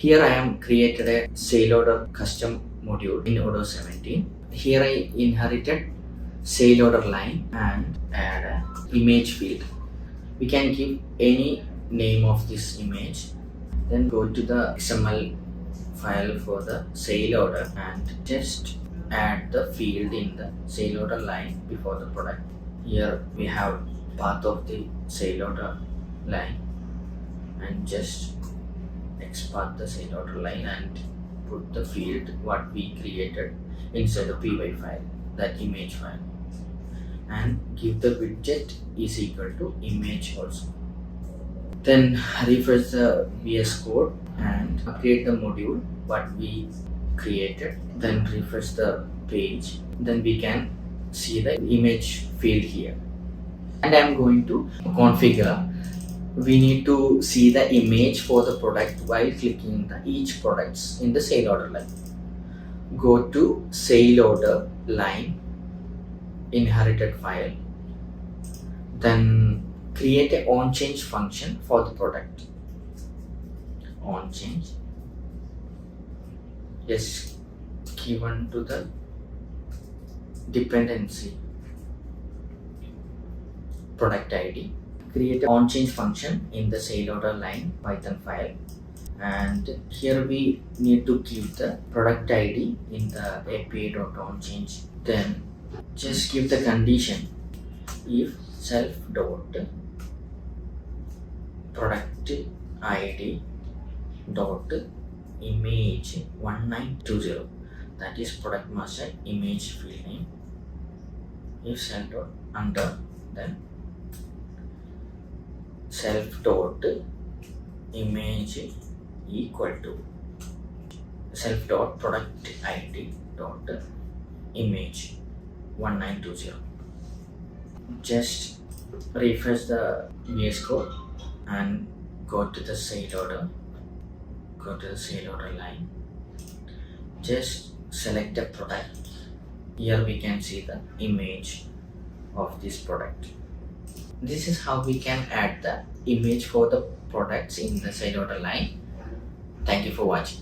Here I am created a sale order custom module in Odoo 17. Here I inherited sale order line and add a image field. We can give any name of this image. Then go to the XML file for the sale order and just add the field in the sale order line before the product. Here we have path of the sale order line and just expand the sale order line and put the field what we created inside the py file, that image file, and give the widget is equal to image also. Then refresh the VS Code and create the module what we created. Then refresh the page. Then we can see the image field here. And I am going to configure. We need to see the image for the product while clicking the each products in the sale order line. Go to sale order line, inherited file, then create a on change function for the product. On change, just given to the dependency product ID. Create an on change function in the sale order line Python file, and here we need to give the product ID in the api.onChange. Then just give the condition if self dot product ID dot image 1920, that is product master image field name. If self dot under, then self dot image equal to self dot product ID dot image 1920. Just refresh the VS Code and go to the sale order. Go to the sale order line. Just select the product. Here we can see the image of this product. This is how we can add the image for the products in the sale order line. Thank you for watching.